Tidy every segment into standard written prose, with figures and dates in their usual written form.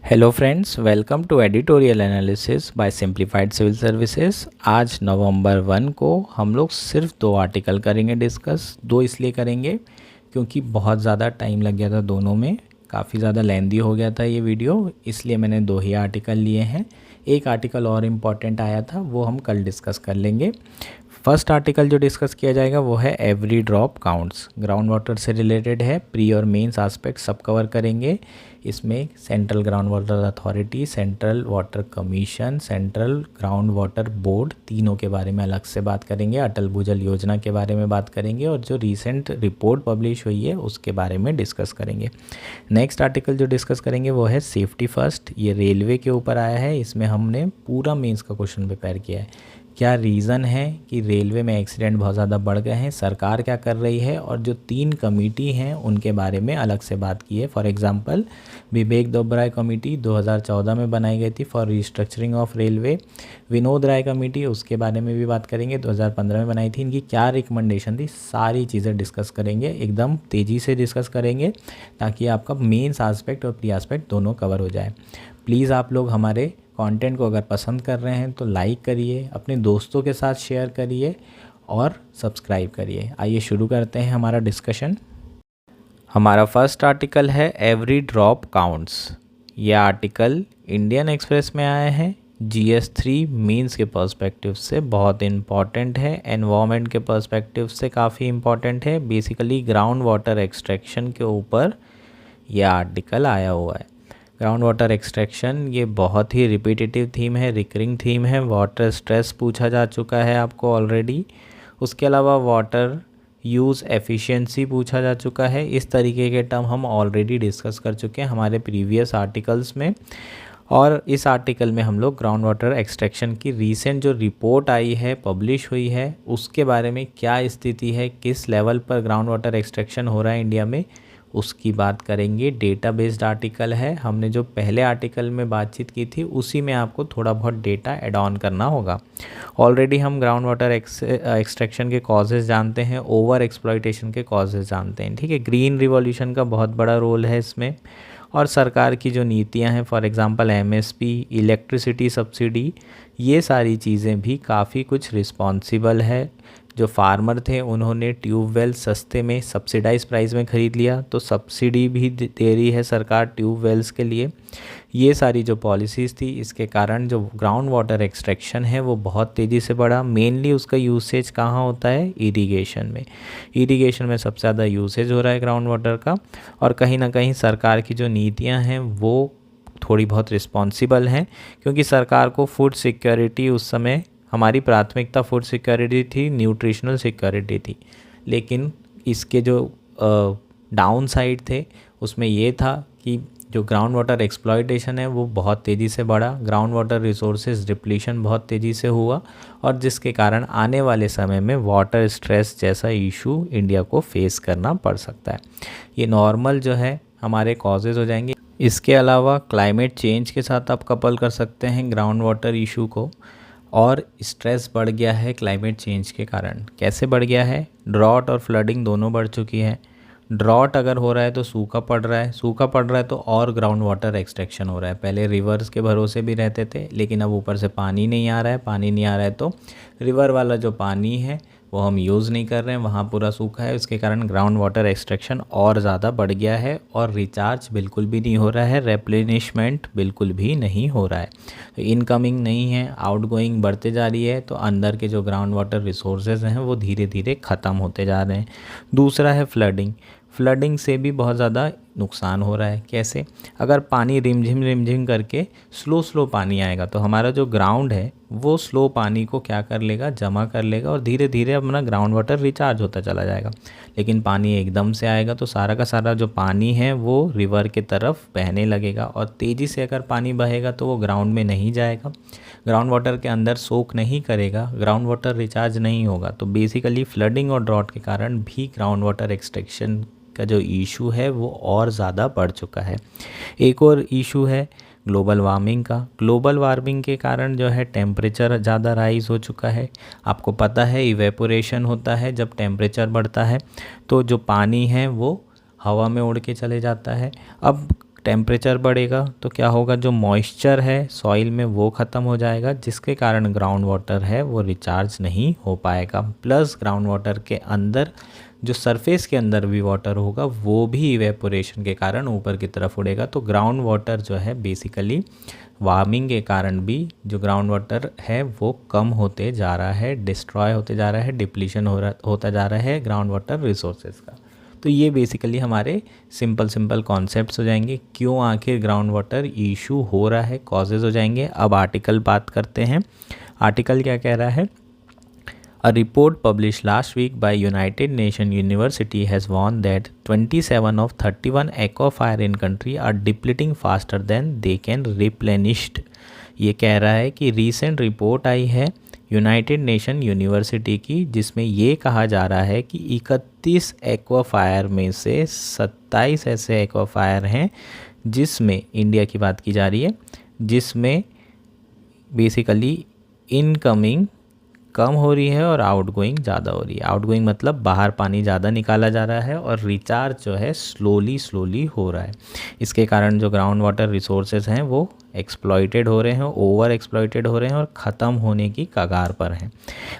Hello friends, welcome to editorial analysis by simplified civil services. आज नवंबर 1 को हम लोग सिर्फ 2 आर्टिकल करेंगे डिस्कस। 2 इसलिए करेंगे क्योंकि बहुत ज़्यादा टाइम लग गया था दोनों में, काफ़ी ज़्यादा लेंदी हो गया था ये वीडियो, इसलिए मैंने 2 ही आर्टिकल लिए हैं। एक आर्टिकल और इम्पॉर्टेंट आया था, वो हम कल डिस्कस कर लेंगे। फर्स्ट आर्टिकल जो डिस्कस किया जाएगा वो है every drop counts, ground water से रिलेटेड है। प्री और मेंस आस्पेक्ट सब कवर करेंगे। इसमें central ground water authority, central water commission, central ground water board, तीनों के बारे में अलग से बात करेंगे। अटल भूजल योजना के बारे में बात करेंगे और जो रिसेंट रिपोर्ट पब्लिश हुई है उसके बारे में डिस्कस करेंगे। नेक्स्ट आर्टिकल जो डिस्कस करेंगे वो है सेफ्टी फर्स्ट। ये रेलवे के ऊपर आया है, इसमें हमने पूरा मेंस का क्वेश्चन प्रिपेयर किया है। क्या रीज़न है कि रेलवे में एक्सीडेंट बहुत ज़्यादा बढ़ गए हैं, सरकार क्या कर रही है, और जो 3 कमेटी हैं उनके बारे में अलग से बात की है। For example Vivek Debroy committee 2014 में बनाई गई थी for restructuring of railway. Vinod Rai committee, उसके बारे में भी बात करेंगे, 2015 में बनाई थी। इनकी क्या रिकमेंडेशन थी, सारी चीज़ें डिस्कस करेंगे, एकदम तेज़ी से डिस्कस करेंगे ताकि आपका मेंस आस्पेक्ट और प्री आस्पेक्ट दोनों कवर हो जाए। प्लीज़ आप लोग हमारे कंटेंट को अगर पसंद कर रहे हैं तो लाइक करिए, अपने दोस्तों के साथ शेयर करिए और सब्सक्राइब करिए। आइए शुरू करते हैं हमारा डिस्कशन। हमारा फर्स्ट आर्टिकल है एवरी ड्रॉप काउंट्स। यह आर्टिकल इंडियन एक्सप्रेस में आया है। GS3 मीन्स के पर्सपेक्टिव से बहुत इम्पॉर्टेंट है, एनवायरनमेंट के पर्सपेक्टिव से काफ़ी इम्पॉर्टेंट है। बेसिकली ग्राउंड वाटर एक्सट्रैक्शन के ऊपर यह आर्टिकल आया हुआ है। ग्राउंड वाटर एक्सट्रैक्शन ये बहुत ही रिपीटेटिव थीम है, रिकरिंग थीम है। वाटर स्ट्रेस पूछा जा चुका है आपको ऑलरेडी। उसके अलावा वाटर यूज़ एफिशिएंसी पूछा जा चुका है। इस तरीके के टर्म हम ऑलरेडी डिस्कस कर चुके हैं हमारे प्रीवियस आर्टिकल्स में। और इस आर्टिकल में हम लोग ग्राउंड वाटर एक्सट्रैक्शन की रीसेंट जो रिपोर्ट आई है, पब्लिश हुई है, उसके बारे में क्या स्थिति है, किस लेवल पर ग्राउंड वाटर एक्सट्रैक्शन हो रहा है इंडिया में, उसकी बात करेंगे। डेटा बेस्ड आर्टिकल है। हमने जो पहले आर्टिकल में बातचीत की थी उसी में आपको थोड़ा बहुत डेटा ऐड ऑन करना होगा। ऑलरेडी हम ग्राउंड वाटर एक्सट्रैक्शन के कॉजेज़ जानते हैं, ओवर एक्सप्लॉयटेशन के कॉजेज़ जानते हैं, ठीक है। ग्रीन रिवॉल्यूशन का बहुत बड़ा रोल है इसमें, और सरकार की जो नीतियां हैं, for example MSP, electricity subsidy, ये सारी चीज़ें भी काफ़ी कुछ रिस्पॉन्सिबल है। जो फार्मर थे उन्होंने ट्यूबवेल सस्ते में सब्सिडाइज प्राइस में ख़रीद लिया, तो सब्सिडी भी दे रही है सरकार ट्यूबवेल्स के लिए। ये सारी जो पॉलिसीज़ थी, इसके कारण जो ग्राउंड वाटर एक्सट्रैक्शन है वो बहुत तेज़ी से बढ़ा। मेनली उसका यूसेज कहाँ होता है, इरिगेशन में। इरिगेशन में सबसे ज़्यादा यूसेज हो रहा है ग्राउंड वाटर का, और कहीं ना कहीं सरकार की जो नीतियाँ हैं वो थोड़ी बहुत रिस्पॉन्सिबल हैं, क्योंकि सरकार को फूड सिक्योरिटी, उस समय हमारी प्राथमिकता फूड सिक्योरिटी थी, न्यूट्रिशनल सिक्योरिटी थी। लेकिन इसके जो डाउन साइड थे उसमें ये था कि जो ग्राउंड वाटर एक्सप्लॉयटेशन है वो बहुत तेज़ी से बढ़ा, ग्राउंड वाटर रिसोर्सेज डिप्लीशन बहुत तेज़ी से हुआ, और जिसके कारण आने वाले समय में वाटर स्ट्रेस जैसा इशू इंडिया को फेस करना पड़ सकता है। ये नॉर्मल जो है हमारे कॉजेज़ हो जाएंगे। इसके अलावा क्लाइमेट चेंज के साथ आप कपल कर सकते हैं ग्राउंड वाटर इशू को, और स्ट्रेस बढ़ गया है क्लाइमेट चेंज के कारण। कैसे बढ़ गया है, ड्रॉट और फ्लडिंग दोनों बढ़ चुकी है। ड्रॉट अगर हो रहा है तो सूखा पड़ रहा है, सूखा पड़ रहा है तो और ग्राउंड वाटर एक्सट्रैक्शन हो रहा है। पहले रिवर्स के भरोसे भी रहते थे, लेकिन अब ऊपर से पानी नहीं आ रहा है। पानी नहीं आ रहा है तो रिवर वाला जो पानी है वो हम यूज़ नहीं कर रहे हैं, वहाँ पूरा सूखा है। उसके कारण ग्राउंड वाटर एक्सट्रैक्शन और ज़्यादा बढ़ गया है, और रिचार्ज बिल्कुल भी नहीं हो रहा है, रेप्लेनिशमेंट बिल्कुल भी नहीं हो रहा है। तो इनकमिंग नहीं है, आउटगोइंग बढ़ते जा रही है, तो अंदर के जो ग्राउंड वाटर रिसोर्सेज हैं वो धीरे धीरे ख़त्म होते जा रहे हैं। दूसरा है फ्लडिंग। फ्लडिंग से भी बहुत ज़्यादा नुकसान हो रहा है। कैसे, अगर पानी रिमझिम करके स्लो पानी आएगा तो हमारा जो ग्राउंड है वो स्लो पानी को क्या कर लेगा, जमा कर लेगा, और धीरे धीरे अपना ग्राउंड वाटर रिचार्ज होता चला जाएगा। लेकिन पानी एकदम से आएगा तो सारा का सारा जो पानी है वो रिवर के तरफ बहने लगेगा, और तेज़ी से अगर पानी बहेगा तो वो ग्राउंड में नहीं जाएगा, ग्राउंड वाटर के अंदर सोक नहीं करेगा, ग्राउंड वाटर रिचार्ज नहीं होगा। तो बेसिकली फ्लडिंग और ड्रॉट के कारण भी ग्राउंड वाटर एक्सट्रैक्शन का जो इशू है वो और ज़्यादा बढ़ चुका है। एक और इशू है ग्लोबल वार्मिंग का। ग्लोबल वार्मिंग के कारण जो है टेम्परेचर ज़्यादा राइज़ हो चुका है। आपको पता है इवेपोरेशन होता है जब टेम्परेचर बढ़ता है, तो जो पानी है वो हवा में उड़ के चले जाता है। अब टेम्परेचर बढ़ेगा तो क्या होगा, जो मॉइस्चर है सॉइल में वो ख़त्म हो जाएगा, जिसके कारण ग्राउंड वाटर है वो रिचार्ज नहीं हो पाएगा। प्लस ग्राउंड वाटर के अंदर जो सरफेस के अंदर भी वाटर होगा वो भी इवेपोरेशन के कारण ऊपर की तरफ उड़ेगा। तो ग्राउंड वाटर जो है बेसिकली वार्मिंग के कारण भी जो ग्राउंड वाटर है वो कम होते जा रहा है, डिस्ट्रॉय होते जा रहा है, डिप्लीशन होता जा रहा है ग्राउंड वाटर रिसोर्सेज का। तो ये बेसिकली हमारे सिंपल कॉन्सेप्ट्स हो जाएंगे, क्यों आखिर ग्राउंड वाटर इशू हो रहा है, कॉजेज़ हो जाएंगे। अब आर्टिकल बात करते हैं। आर्टिकल क्या कह रहा है? A report published last week by United Nations University has warned that 27 of 31 aquifer in country are depleting faster than they can replenished। ये कह रहा है कि रीसेंट रिपोर्ट आई है यूनाइटेड नेशन यूनिवर्सिटी की, जिसमें ये कहा जा रहा है कि 31 एक्वाफायर में से 27 ऐसे एक्वाफायर हैं जिसमें इंडिया की बात की जा रही है, जिसमें बेसिकली इनकमिंग कम हो रही है और आउटगोइंग ज़्यादा हो रही है। आउटगोइंग मतलब बाहर पानी ज़्यादा निकाला जा रहा है और रिचार्ज जो है स्लोली हो रहा है। इसके कारण जो ग्राउंड वाटर रिसोर्सेज हैं वो एक्सप्लॉइटेड हो रहे हैं, ओवर एक्सप्लॉइटेड हो रहे हैं और ख़त्म होने की कगार पर हैं।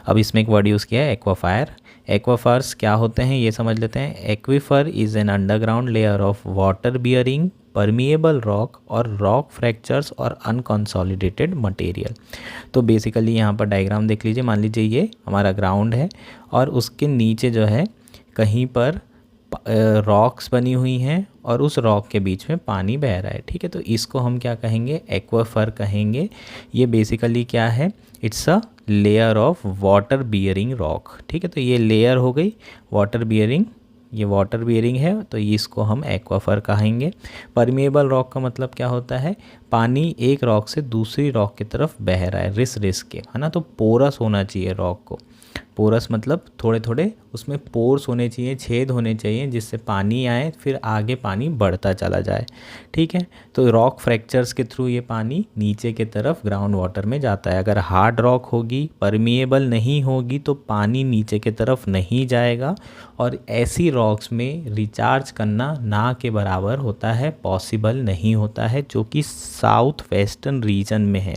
अब इसमें एक वर्ड यूज़ किया है एक्वाफायर। एक्वाफायर्स क्या होते हैं ये समझ लेते हैं। Aquifer is an underground layer of water bearing permeable rock और रॉक फ्रैक्चर्स और अनकंसोलिडेटेड मटेरियल। तो बेसिकली यहाँ पर डायग्राम देख लीजिए। मान लीजिए ये हमारा ग्राउंड है और उसके नीचे जो है कहीं पर रॉक्स बनी हुई हैं और उस रॉक के बीच में पानी बह रहा है, ठीक है। तो इसको हम क्या कहेंगे? एक्वाफर कहेंगे। ये बेसिकली क्या है? It's a layer of water bearing rock, ठीक है। तो ये लेयर हो गई वाटर बियरिंग, ये वाटर बियरिंग है तो इसको हम एक्वाफर कहेंगे। परमिएबल रॉक का मतलब क्या होता है? पानी एक रॉक से दूसरी रॉक की तरफ बह रहा है रिस के, है ना। तो पोरस होना चाहिए रॉक को। पोरस मतलब थोड़े थोड़े उसमें पोर्स होने चाहिए, छेद होने चाहिए, जिससे पानी आए फिर आगे पानी बढ़ता चला जाए, ठीक है। तो रॉक फ्रैक्चर्स के थ्रू ये पानी नीचे के तरफ ग्राउंड वाटर में जाता है। अगर हार्ड रॉक होगी, परमिएबल नहीं होगी तो पानी नीचे के तरफ नहीं जाएगा और ऐसी रॉक्स में रिचार्ज करना ना के बराबर होता है, पॉसिबल नहीं होता है, जो कि साउथ वेस्टर्न रीजन में है।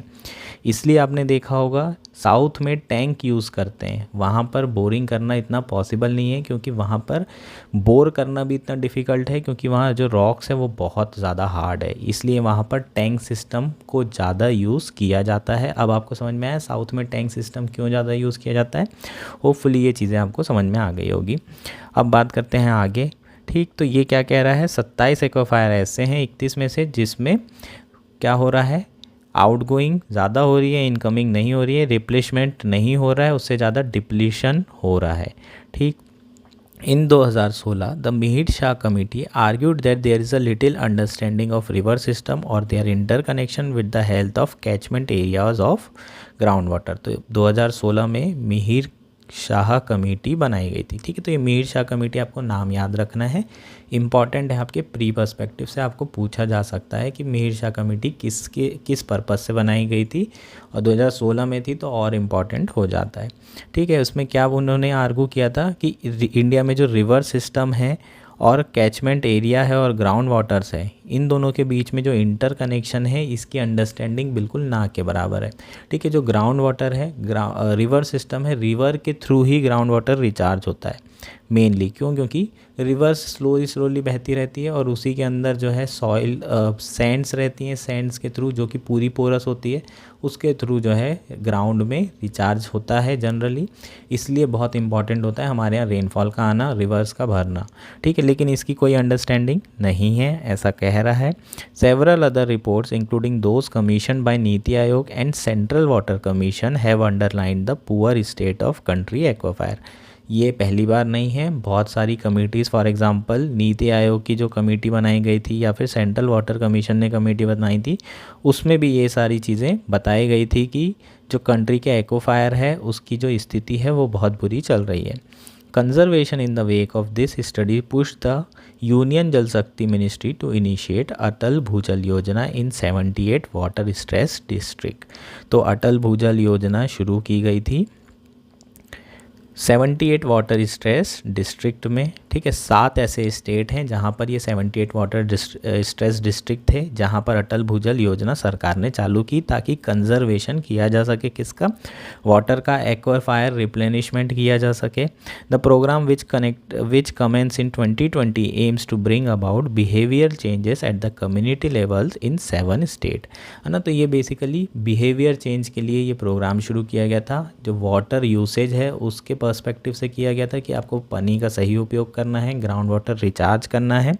इसलिए आपने देखा होगा साउथ में टैंक यूज़ करते हैं, वहाँ पर बोरिंग करना इतना पॉसिबल नहीं है, क्योंकि वहाँ पर बोर करना भी इतना डिफ़िकल्ट है, क्योंकि वहाँ जो रॉक्स है वो बहुत ज़्यादा हार्ड है। इसलिए वहाँ पर टैंक सिस्टम को ज़्यादा यूज़ किया जाता है। अब आपको समझ में आया साउथ में टैंक सिस्टम क्यों ज़्यादा यूज़ किया जाता है। होपफुली ये चीज़ें आपको समझ में आ गई होगी। अब बात करते हैं आगे, ठीक। तो ये क्या कह रहा है? 27 एक्वाफायर ऐसे हैं 31 में से जिसमें क्या हो रहा है? आउटगोइंग ज़्यादा हो रही है, इनकमिंग नहीं हो रही है, रिप्लेसमेंट नहीं हो रहा है, उससे ज़्यादा डिप्लीशन हो रहा है, ठीक। In 2016 the Mihir Shah committee argued that there is a little understanding of river system और their interconnection with the health of catchment areas of ground water. तो 2016 में मिहिर शाह कमेटी बनाई गई थी, ठीक है। तो ये मिहिर शाह कमेटी, आपको नाम याद रखना है, इंपॉर्टेंट है, आपके प्री पर्सपेक्टिव से आपको पूछा जा सकता है कि मिहिर शाह कमेटी किस पर्पस से बनाई गई थी, और 2016 में थी तो और इम्पॉर्टेंट हो जाता है, ठीक है। उसमें क्या उन्होंने आर्गू किया था कि इंडिया में जो रिवर सिस्टम है और कैचमेंट एरिया है और ग्राउंड वाटर्स है, इन दोनों के बीच में जो इंटर कनेक्शन है इसकी अंडरस्टैंडिंग बिल्कुल ना के बराबर है, ठीक है। जो ग्राउंड वाटर है, रिवर सिस्टम है, रिवर के थ्रू ही ग्राउंड वाटर रिचार्ज होता है मेनली। क्यों? क्योंकि रिवर्स स्लोली बहती रहती है और उसी के अंदर जो है सॉइल सैंड्स रहती हैं, सैंड्स के थ्रू, जो कि पूरी पोरस होती है, उसके थ्रू जो है ग्राउंड में रिचार्ज होता है जनरली। इसलिए बहुत इंपॉर्टेंट होता है हमारे यहाँ रेनफॉल का आना, रिवर्स का भरना, ठीक है। लेकिन इसकी कोई अंडरस्टैंडिंग नहीं है, ऐसा कह रहा है। Several other reports including those commission by NITI Aayog and central water commission have underlined the poor state of country aquifer. ये पहली बार नहीं है, बहुत सारी committees, for example NITI Aayog की जो कमेटी बनाई गई थी या फिर सेंट्रल वाटर कमीशन ने कमेटी बनाई थी, उसमें भी ये सारी चीज़ें बताई गई थी कि जो कंट्री के एक्वाफायर है उसकी जो स्थिति है वो बहुत बुरी चल रही है। Conservation in the wake of this study push the union जल शक्ति मिनिस्ट्री टू इनिशिएट अटल भूजल योजना इन 78 वाटर स्ट्रेस डिस्ट्रिक्ट। तो अटल भूजल योजना शुरू की गई थी 78 वाटर स्ट्रेस डिस्ट्रिक्ट में, ठीक है, 7 ऐसे स्टेट हैं जहाँ पर ये 78 वाटर स्ट्रेस डिस्ट्रिक्ट थे, जहाँ पर अटल भूजल योजना सरकार ने चालू की ताकि कंजर्वेशन किया जा सके, किसका, वाटर का, एक्वाफायर रिप्लेनिशमेंट किया जा सके। The programme which commences in 2020 aims to bring about behaviour changes at the community levels in 7 state, है ना। तो ये बेसिकली बिहेवियर चेंज के लिए ये प्रोग्राम शुरू किया गया था, जो वाटर यूसेज है उसके पर्सपेक्टिव से किया गया था कि आपको पानी का सही उपयोग करना है, ग्राउंड वाटर रिचार्ज करना है।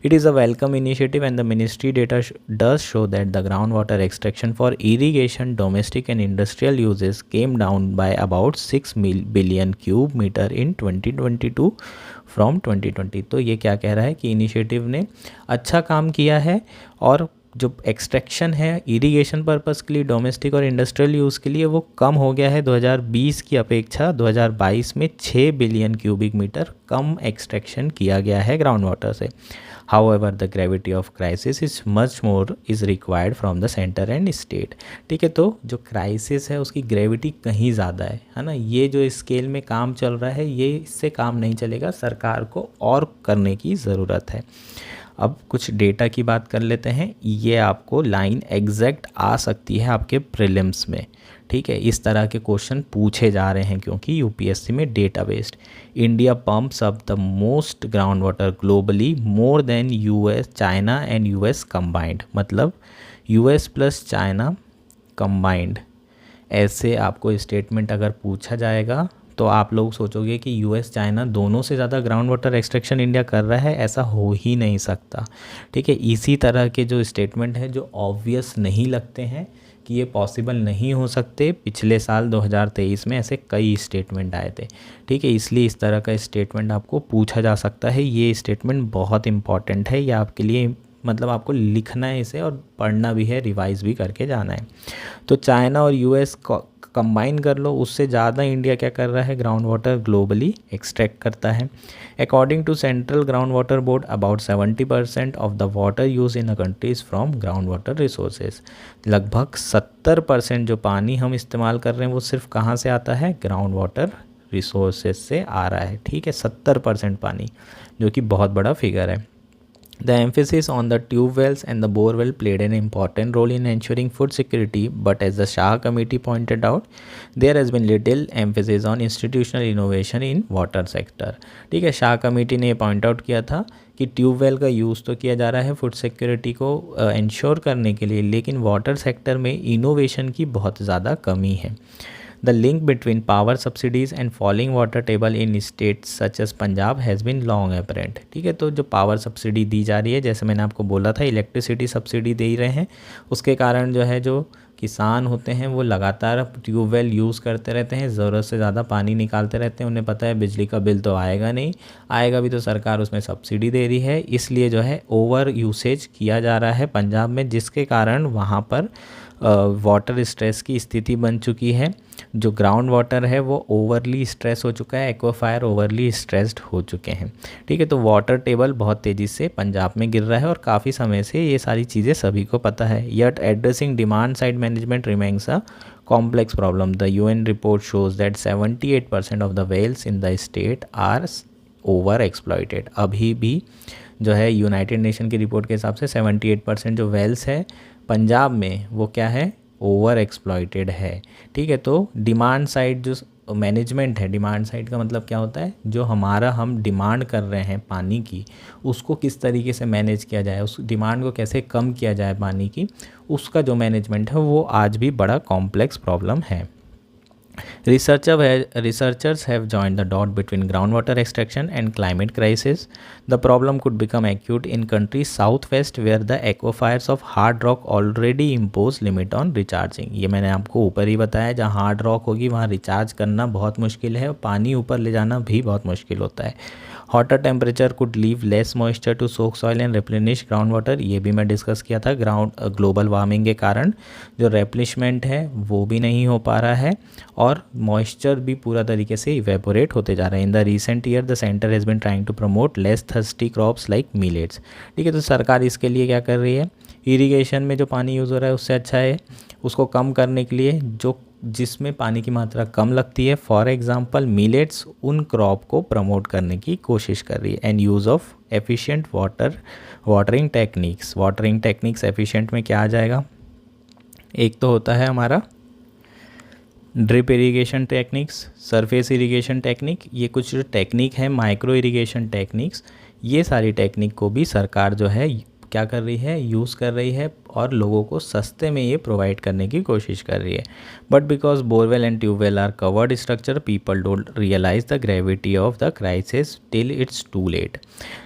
It is a welcome initiative and the ministry data does show that the ground water extraction for irrigation domestic and industrial uses came down by about 6 billion cube metre in 2022 from 2020। तो ये क्या कह रहा है कि initiative ने अच्छा काम किया है और जो एक्सट्रैक्शन है इरिगेशन पर्पस के लिए, डोमेस्टिक और इंडस्ट्रियल यूज़ के लिए, वो कम हो गया है 2020 की अपेक्षा। 2022 में 6 बिलियन क्यूबिक मीटर कम एक्सट्रैक्शन किया गया है ग्राउंड वाटर से। However the gravity of crisis is much more is required from the centre and state. ठीक है, तो जो क्राइसिस है उसकी ग्रेविटी कहीं ज़्यादा है ना। ये जो स्केल में काम चल रहा है ये इससे काम नहीं चलेगा, सरकार को और करने की ज़रूरत है। अब कुछ डेटा की बात कर लेते हैं। ये आपको लाइन एग्जैक्ट आ सकती है आपके प्रीलिम्स में, ठीक है। इस तरह के क्वेश्चन पूछे जा रहे हैं क्योंकि यूपीएससी में data based. India pumps up the most ground water globally more than US, China and US combined, मतलब यूएस प्लस चाइना कंबाइंड। ऐसे आपको स्टेटमेंट अगर पूछा जाएगा तो आप लोग सोचोगे कि यूएस चाइना दोनों से ज़्यादा ग्राउंड वाटर एक्सट्रैक्शन इंडिया कर रहा है, ऐसा हो ही नहीं सकता। ठीक है, इसी तरह के जो स्टेटमेंट है जो ऑब्वियस नहीं लगते हैं कि ये पॉसिबल नहीं हो सकते, पिछले साल 2023 में ऐसे कई स्टेटमेंट आए थे। ठीक है, इसलिए इस तरह का स्टेटमेंट आपको पूछा जा सकता है। ये स्टेटमेंट बहुत इंपॉर्टेंट है, ये आपके लिए, मतलब आपको लिखना है इसे और पढ़ना भी है, रिवाइज भी करके जाना है। तो चाइना और यूएस कंबाइन कर लो, उससे ज़्यादा इंडिया क्या कर रहा है, ग्राउंड वाटर ग्लोबली एक्सट्रैक्ट करता है। According to central ground water board about 70% of the water use in a country is from ground water resources. लगभग 70% जो पानी हम इस्तेमाल कर रहे हैं वो सिर्फ कहाँ से आता है, ग्राउंड वाटर रिसोर्सेज से आ रहा है। ठीक है, 70% पानी, जो कि बहुत बड़ा फिगर है। The emphasis on the tube wells and the bore well played an important role in ensuring food security, but as the Shah Committee pointed out, there has been little emphasis on institutional innovation in water sector. ठीक है, Shah committee ने point out किया था कि tubewell का use तो किया जा रहा है फूड सिक्योरिटी को इंश्योर करने के लिए, लेकिन वाटर सेक्टर में इनोवेशन की बहुत ज़्यादा कमी है। The link between power subsidies and falling water table in states such as Punjab has been long apparent। ठीक है, तो जो पावर सब्सिडी दी जा रही है, जैसे मैंने आपको बोला था इलेक्ट्रिसिटी सब्सिडी दे रहे हैं, उसके कारण जो है जो किसान होते हैं वो लगातार ट्यूबवेल यूज़ करते रहते हैं, ज़रूरत से ज़्यादा पानी निकालते रहते हैं। उन्हें पता है बिजली का बिल तो आएगा नहीं, आएगा भी तो सरकार उसमें सब्सिडी दे रही है, इसलिए जो है ओवर यूसेज किया जा रहा है पंजाब में, जिसके कारण वहाँ पर वाटर स्ट्रेस की स्थिति बन चुकी है। जो ग्राउंड वाटर है वो ओवरली स्ट्रेस हो चुका है, एक्वाफायर ओवरली स्ट्रेस्ड हो चुके हैं। ठीक है, तो वाटर टेबल बहुत तेज़ी से पंजाब में गिर रहा है और काफ़ी समय से ये सारी चीज़ें सभी को पता है। Yet addressing demand side management remains a complex problem. The UN report shows that 78% of the wells in the state are over exploited. अभी भी जो है यूनाइटेड नेशन की रिपोर्ट के हिसाब से 78% जो वेल्स है पंजाब में वो क्या है, ओवर एक्सप्लॉइटेड है। ठीक है, तो डिमांड साइड जो मैनेजमेंट है, डिमांड साइड का मतलब क्या होता है, जो हम डिमांड कर रहे हैं पानी की, उसको किस तरीके से मैनेज किया जाए, उस डिमांड को कैसे कम किया जाए पानी की, उसका जो मैनेजमेंट है वो आज भी बड़ा कॉम्प्लेक्स प्रॉब्लम है। Researchers have joined the dot between groundwater extraction and climate crisis. The problem could become acute in countries southwest where the aquifers of hard rock already impose limit on recharging. ये मैंने आपको ऊपर ही बताया, जहाँ hard rock होगी वहाँ recharge करना बहुत मुश्किल है और पानी ऊपर ले जाना भी बहुत मुश्किल होता है। Hotter temperature could leave less moisture to soak soil and replenish ground water, ये भी मैं डिस्कस किया था। ग्लोबल वार्मिंग के कारण जो रेप्लिशमेंट है वो भी नहीं हो पा रहा है और मॉइस्चर भी पूरा तरीके से इवेपोरेट होते जा रहे हैं। In the recent year the centre has been trying to promote less thirsty crops like millets. ठीक है, तो सरकार इसके लिए क्या कर रही है, इरिगेशन में जो पानी यूज़ हो रहा है उससे अच्छा है। उसको कम करने के लिए जिसमें पानी की मात्रा कम लगती है, फॉर एग्जांपल मिलेट्स, उन क्रॉप को प्रमोट करने की कोशिश कर रही है। And use of efficient watering techniques efficient में क्या आ जाएगा? एक तो होता है हमारा drip irrigation techniques, surface irrigation technique, ये कुछ जो टेक्निक है, माइक्रो इरिगेशन टेक्निक्स, ये सारी टेक्निक को भी सरकार जो है क्या कर रही है, यूज़ कर रही है और लोगों को सस्ते में ये प्रोवाइड करने की कोशिश कर रही है। But because borewell and tubewell are covered structure, people don't realise the gravity of the crisis till it's too late.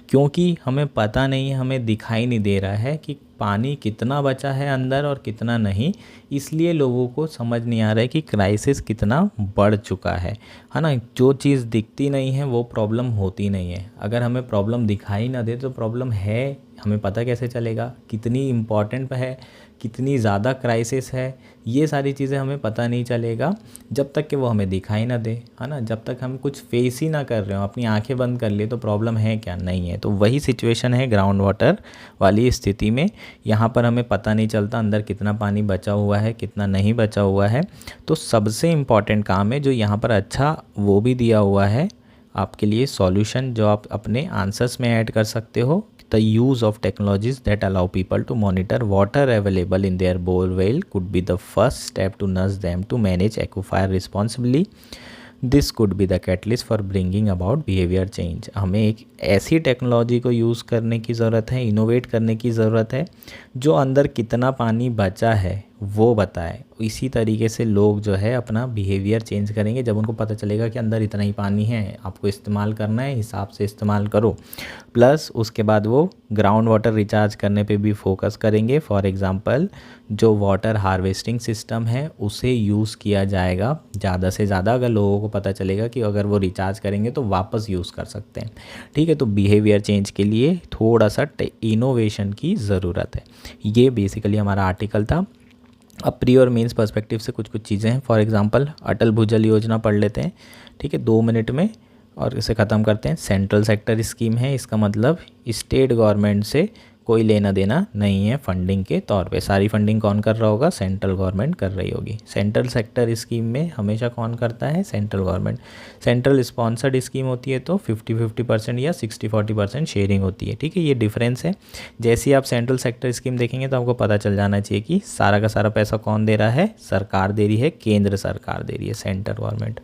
क्योंकि हमें पता नहीं है, हमें दिखाई नहीं दे रहा है कि पानी कितना बचा है अंदर और कितना नहीं, इसलिए लोगों को समझ नहीं आ रहा है कि क्राइसिस कितना बढ़ चुका है ना। जो चीज़ दिखती नहीं है वो प्रॉब्लम होती नहीं है। अगर हमें प्रॉब्लम दिखाई ना दे तो प्रॉब्लम है, हमें पता कैसे चलेगा? कितनी इम्पॉर्टेंट है, कितनी ज़्यादा क्राइसिस है, ये सारी चीज़ें हमें पता नहीं चलेगा जब तक कि वो हमें दिखाई ना दे, है ना। जब तक हम कुछ फेस ही ना कर रहे हो, अपनी आंखें बंद कर लिए, तो प्रॉब्लम है क्या? नहीं है। तो वही सिचुएशन है ग्राउंड वाटर वाली स्थिति में। यहाँ पर हमें पता नहीं चलता अंदर कितना पानी बचा हुआ है, कितना नहीं बचा हुआ है। तो सबसे इम्पॉर्टेंट काम है जो यहाँ पर अच्छा वो भी दिया हुआ है आपके लिए सॉल्यूशन, जो आप अपने आंसर्स में ऐड कर सकते हो। The use of technologies that allow people to monitor water available in their borewell could be the first step to nudge them to manage aquifer responsibly. This could be the catalyst for bringing about behavior change. हमें एक ऐसी technology को use करने की ज़रूरत है, innovate करने की ज़रूरत है जो अंदर कितना पानी बचा है वो बताए। इसी तरीके से लोग जो है अपना बिहेवियर चेंज करेंगे। जब उनको पता चलेगा कि अंदर इतना ही पानी है, आपको इस्तेमाल करना है, हिसाब से इस्तेमाल करो। प्लस उसके बाद वो ग्राउंड वाटर रिचार्ज करने पे भी फोकस करेंगे। फॉर एग्ज़ाम्पल जो वाटर हार्वेस्टिंग सिस्टम है उसे यूज़ किया जाएगा ज़्यादा से ज़्यादा। अगर लोगों को पता चलेगा कि अगर वो रिचार्ज करेंगे तो वापस यूज़ कर सकते हैं, ठीक है। तो बिहेवियर चेंज के लिए थोड़ा सा इनोवेशन की ज़रूरत है। ये बेसिकली हमारा आर्टिकल था। अब प्री और मेंस पर्सपेक्टिव से कुछ चीज़ें हैं। फॉर एग्जांपल अटल भूजल योजना पढ़ लेते हैं, ठीक है, 2 मिनट में, और इसे ख़त्म करते हैं। सेंट्रल सेक्टर स्कीम है, इसका मतलब स्टेट गवर्नमेंट से कोई लेना देना नहीं है फंडिंग के तौर पे। सारी फंडिंग कौन कर रहा होगा? सेंट्रल गवर्नमेंट कर रही होगी। सेंट्रल सेक्टर स्कीम में हमेशा कौन करता है? Central government. Central sponsored scheme होती है तो 50-50% या 60-40% शेयरिंग होती है, ठीक है। ये डिफरेंस है। जैसे ही आप सेंट्रल सेक्टर स्कीम देखेंगे तो आपको पता चल जाना चाहिए कि सारा का सारा पैसा कौन दे रहा है? सरकार दे रही है, केंद्र सरकार दे रही है, सेंट्रल गवर्नमेंट।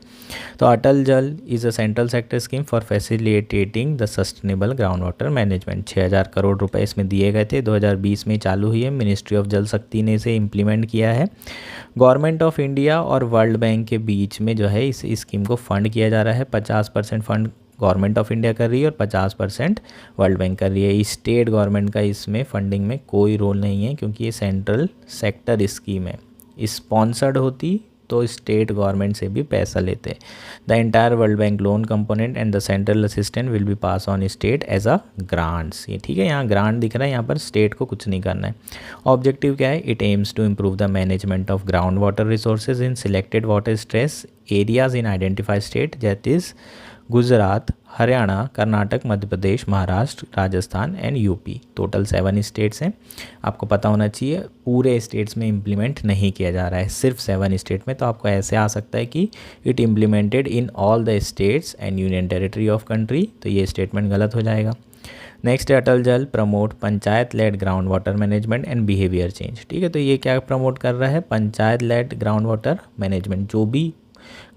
तो अटल जल is a central sector scheme for facilitating the sustainable ground water management. 6000 crore रुपए इसमें दिए गए थे। 2020 में चालू हुई है। मिनिस्ट्री ऑफ जल शक्ति ने इसे इम्प्लीमेंट किया है। गवर्नमेंट ऑफ इंडिया और वर्ल्ड बैंक के बीच में जो है इस स्कीम को फंड किया जा रहा है। 50% फंड गवर्नमेंट ऑफ इंडिया कर रही है और 50% वर्ल्ड बैंक कर रही है। स्टेट गवर्नमेंट का इसमें फंडिंग में कोई रोल नहीं है क्योंकि ये सेंट्रल सेक्टर स्कीम है। स्पॉन्सर्ड होती तो स्टेट गवर्नमेंट से भी पैसा लेते। The entire world bank loan component and the central assistant will be pass on state as a grants. ये ठीक है, यहाँ ग्रांट दिख रहा है, यहाँ पर स्टेट को कुछ नहीं करना है। ऑब्जेक्टिव क्या है? It aims to improve the management of ground water resources in selected water stress areas in identified state that is Gujarat, Haryana, Karnataka, Madhya Pradesh, Maharashtra, Rajasthan and UP. Total 7 states हैं। आपको पता होना चाहिए पूरे स्टेट्स में इम्प्लीमेंट नहीं किया जा रहा है, सिर्फ 7 स्टेट में। तो आपको ऐसे आ सकता है कि it implemented in all the states and union territory of country, तो ये स्टेटमेंट गलत हो जाएगा। नेक्स्ट है Atal Jal promote panchayat led ground water management and behaviour change. ठीक है, तो ये क्या प्रमोट कर रहा है? Panchayat led ground water management. जो भी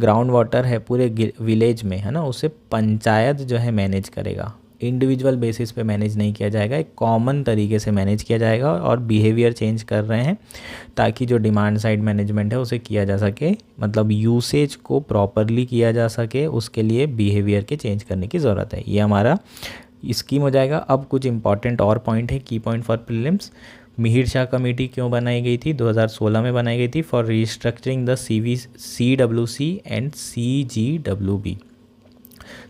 ग्राउंड वाटर है पूरे विलेज में, है ना, उसे पंचायत जो है मैनेज करेगा। इंडिविजुअल बेसिस पे मैनेज नहीं किया जाएगा, एक कॉमन तरीके से मैनेज किया जाएगा। और बिहेवियर चेंज कर रहे हैं ताकि जो डिमांड साइड मैनेजमेंट है उसे किया जा सके, मतलब यूसेज को प्रॉपरली किया जा सके, उसके लिए बिहेवियर के चेंज करने की ज़रूरत है। ये हमारा स्कीम हो जाएगा। अब कुछ इंपॉर्टेंट और पॉइंट है, की point for prelims. Mihir Shah committee क्यों बनाई गई थी? 2016 में बनाई गई थी for restructuring the CWC and CGWB।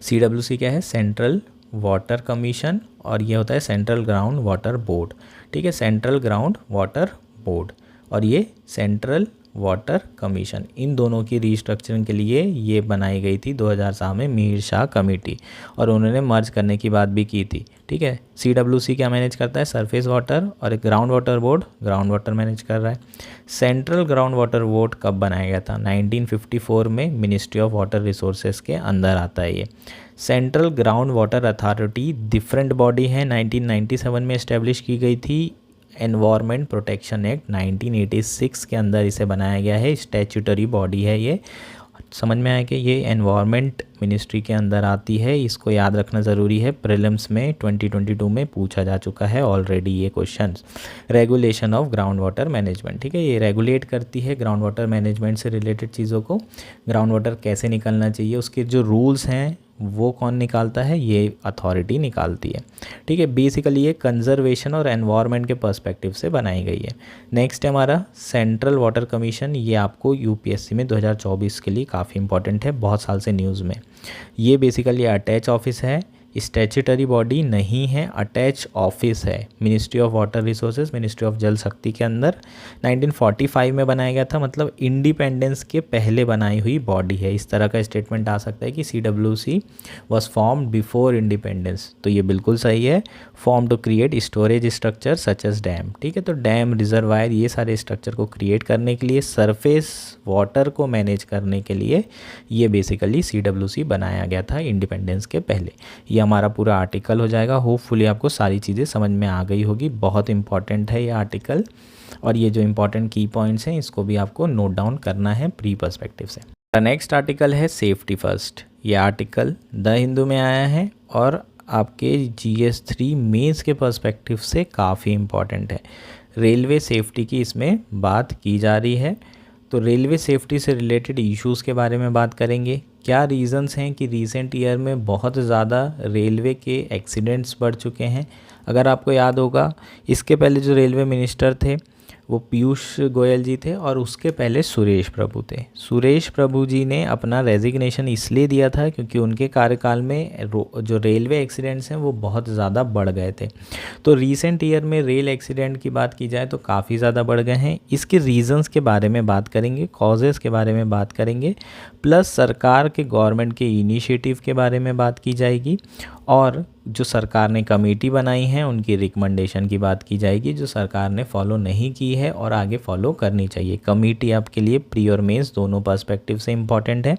CWC क्या है? सेंट्रल वाटर कमीशन, और ये होता है सेंट्रल ग्राउंड वाटर बोर्ड। ठीक है, सेंट्रल ग्राउंड वाटर बोर्ड, और ये सेंट्रल वाटर कमीशन। इन दोनों की रीस्ट्रक्चरिंग के लिए ये बनाई गई थी 2007 में मीर शाह कमेटी, और उन्होंने मर्ज करने की बात भी की थी। ठीक है, CWC क्या मैनेज करता है? सरफेस वाटर, और एक ground water board ground water manage कर रहा है। सेंट्रल ग्राउंड वाटर बोर्ड कब बनाया गया था? 1954 में मिनिस्ट्री ऑफ वाटर रिसोर्सेज के अंदर आता है ये। Central ground water authority different body है, 1997 में इस्टेब्लिश की गई थी। एनवायरनमेंट प्रोटेक्शन एक्ट 1986 के अंदर इसे बनाया गया है, स्टैच्यूटरी बॉडी है ये। समझ में आया कि ये एनवायरनमेंट मिनिस्ट्री के अंदर आती है, इसको याद रखना ज़रूरी है। प्रीलिम्स में 2022 में पूछा जा चुका है ऑलरेडी ये question. Regulation of ground water management, ठीक है, ये रेगुलेट करती है ग्राउंड वाटर मैनेजमेंट से रिलेटेड चीज़ों को। ग्राउंड वाटर कैसे निकलना चाहिए, उसके जो रूल्स हैं वो कौन निकालता है? ये अथॉरिटी निकालती है। ठीक है, बेसिकली ये कंजर्वेशन और एनवायरनमेंट के पर्सपेक्टिव से बनाई गई है। नेक्स्ट है हमारा सेंट्रल वाटर कमीशन। ये आपको यूपीएससी में 2024 के लिए काफ़ी इंपॉर्टेंट है, बहुत साल से न्यूज़ में। ये बेसिकली अटैच ऑफिस है, स्टैच्यूटरी बॉडी नहीं है, अटैच ऑफिस है ministry of water resources, ministry of जल शक्ति के अंदर। 1945 में बनाया गया था, मतलब इंडिपेंडेंस के पहले बनाई हुई बॉडी है। इस तरह का स्टेटमेंट आ सकता है कि CWC was formed before independence, तो ये बिल्कुल सही है। Form to create storage structure such as dam, ठीक है, तो डैम, रिजर्वायर, ये सारे स्ट्रक्चर को क्रिएट करने के लिए, सरफेस वाटर को मैनेज करने के लिए ये बेसिकली CWC बनाया गया था इंडिपेंडेंस के पहले। ये हमारा पूरा आर्टिकल हो जाएगा। होपफुली आपको सारी चीज़ें समझ में आ गई होगी। बहुत इंपॉर्टेंट है ये आर्टिकल, और ये जो इंपॉर्टेंट की पॉइंट्स हैं इसको भी आपको नोट डाउन करना है प्री पर्सपेक्टिव से। नेक्स्ट आर्टिकल है सेफ्टी फर्स्ट। ये आर्टिकल द हिंदू में आया है और आपके GS3 मेंस के पर्सपेक्टिव से काफ़ी इंपॉर्टेंट है। रेलवे सेफ्टी की इसमें बात की जा रही है, तो रेलवे सेफ्टी से रिलेटेड इश्यूज़ के बारे में बात करेंगे। क्या रीज़न्स हैं कि रीसेंट ईयर में बहुत ज़्यादा रेलवे के एक्सीडेंट्स बढ़ चुके हैं। अगर आपको याद होगा, इसके पहले जो रेलवे मिनिस्टर थे वो पीयूष गोयल जी थे, और उसके पहले सुरेश प्रभु थे। सुरेश प्रभु जी ने अपना रेजिग्नेशन इसलिए दिया था क्योंकि उनके कार्यकाल में जो रेलवे एक्सीडेंट्स हैं वो बहुत ज़्यादा बढ़ गए थे। तो रीसेंट ईयर में रेल एक्सीडेंट की बात की जाए तो काफ़ी ज़्यादा बढ़ गए हैं। इसके रीज़न्स के बारे में बात करेंगे, कॉजेज़ के बारे में बात करेंगे, प्लस सरकार के, गवर्नमेंट के इनिशिएटिव के बारे में बात की जाएगी, और जो सरकार ने कमेटी बनाई है उनकी रिकमेंडेशन की बात की जाएगी जो सरकार ने फॉलो नहीं की है और आगे फॉलो करनी चाहिए। कमेटी आपके लिए प्री और मेंस दोनों पर्सपेक्टिव से इम्पॉर्टेंट है।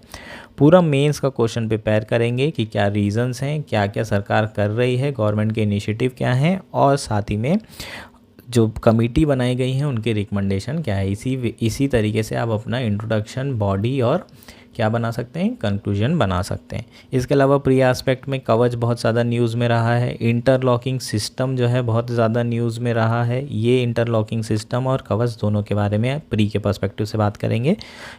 पूरा मेंस का क्वेश्चन प्रिपेयर करेंगे कि क्या रीज़न्स हैं, क्या क्या सरकार कर रही है, गवर्नमेंट के इनिशिएटिव क्या हैं, और साथ ही में जो कमेटी बनाई गई है उनके रिकमेंडेशन क्या है। इसी तरीके से आप अपना इंट्रोडक्शन, बॉडी और क्या बना सकते हैं, कंक्लूजन बना सकते हैं। इसके अलावा प्री एस्पेक्ट में कवच बहुत ज़्यादा न्यूज़ में रहा है। इंटरलॉकिंग सिस्टम जो है बहुत ज़्यादा न्यूज़ में रहा है। ये इंटरलॉकिंग सिस्टम और कवच दोनों के बारे में प्री के पर्सपेक्टिव से बात करेंगे।